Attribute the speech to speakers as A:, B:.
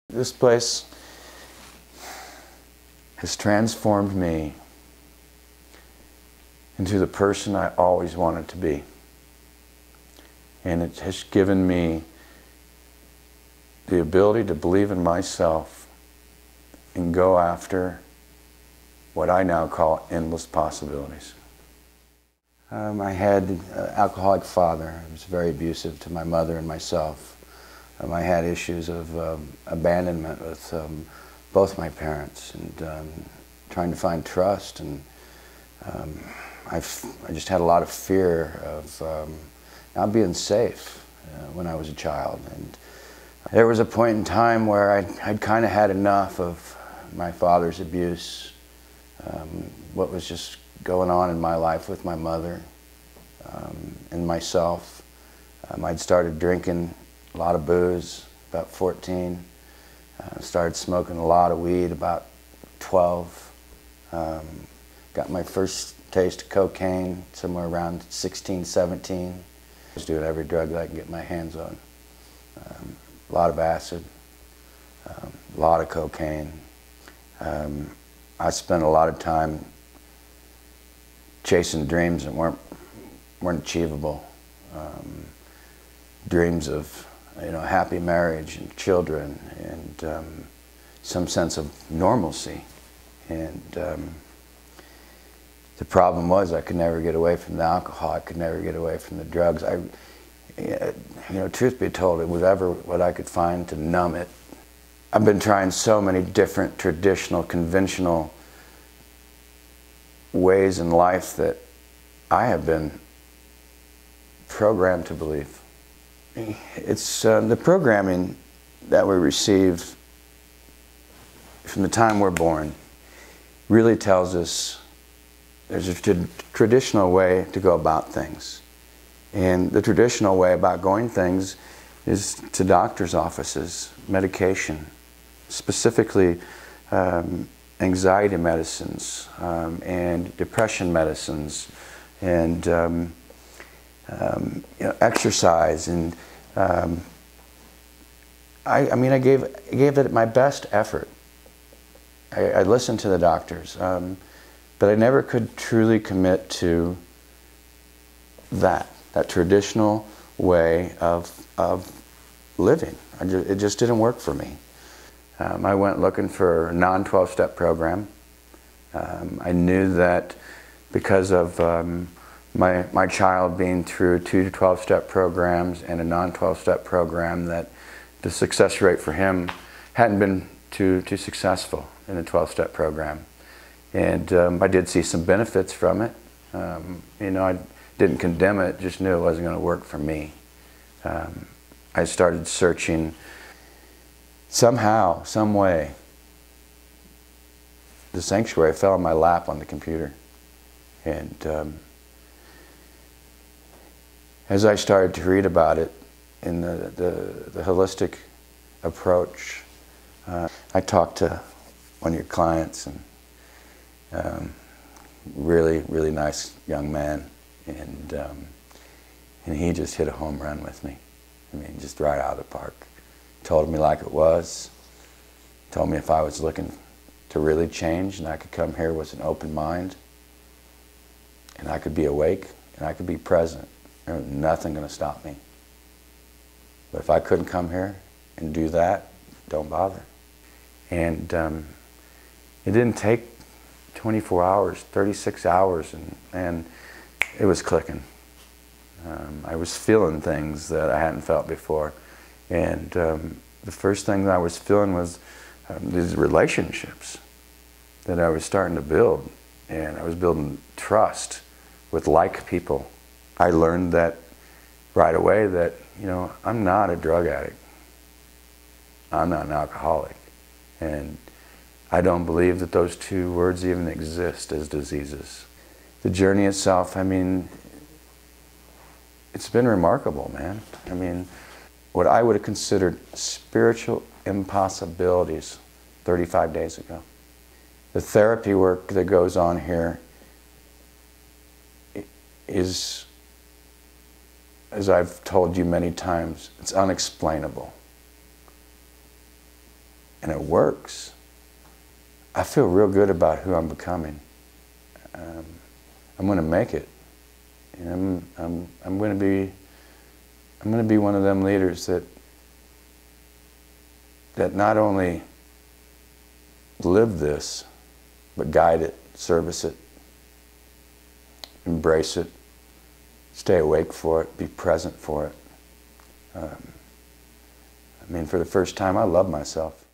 A: This place has transformed me into the person I always wanted to be. And it has given me the ability to believe in myself and go after what I now call endless possibilities. I had an alcoholic father. He was very abusive to my mother and myself. I had issues of abandonment with both my parents, and trying to find trust, and I just had a lot of fear of not being safe when I was a child. And there was a point in time where I'd kind of had enough of my father's abuse, what was just going on in my life with my mother and myself. I'd started drinking a lot of booze about 14. Started smoking a lot of weed about 12. Got my first taste of cocaine somewhere around 16, 17. I was doing every drug that I could get my hands on. A lot of acid, a lot of cocaine. I spent a lot of time chasing dreams that weren't achievable. Dreams of, happy marriage and children and some sense of normalcy. And the problem was I could never get away from the alcohol. I could never get away from the drugs. Truth be told, it was ever what I could find to numb it. I've been trying so many different traditional, conventional ways in life that I have been programmed to believe. It's the programming that we receive from the time we're born really tells us there's a traditional way to go about things. And the traditional way about going things is to doctor's offices, medication, specifically anxiety medicines and depression medicines, and exercise. And I gave it my best effort. I listened to the doctors, but I never could truly commit to that traditional way of living. It just didn't work for me. I went looking for a non-12-step program. I knew that because of my child being through 2 12-step programs and a non-12-step program, that the success rate for him hadn't been too successful in a 12-step program. And I did see some benefits from it. I didn't condemn it, just knew it wasn't going to work for me. I started searching. Somehow, some way, the sanctuary fell in my lap on the computer. And as I started to read about it in the holistic approach, I talked to one of your clients, and really, really nice young man, and he just hit a home run with me. I mean, just right out of the park. Told me like it was. Told me if I was looking to really change and I could come here with an open mind, and I could be awake and I could be present, there was nothing going to stop me. But if I couldn't come here and do that, don't bother. And it didn't take 24 hours, 36 hours, and it was clicking. I was feeling things that I hadn't felt before. And the first thing that I was feeling was these relationships that I was starting to build. And I was building trust with like people. I learned that right away that, I'm not a drug addict. I'm not an alcoholic. And I don't believe that those two words even exist as diseases. The journey itself, it's been remarkable, man. What I would have considered spiritual impossibilities 35 days ago. The therapy work that goes on here is, as I've told you many times, it's unexplainable. and it works, I feel real good about who I'm becoming. I'm going to make it. And I'm going to be one of them leaders that not only live this, but guide it, service it, embrace it, stay awake for it, be present for it. I mean, for the first time, I love myself.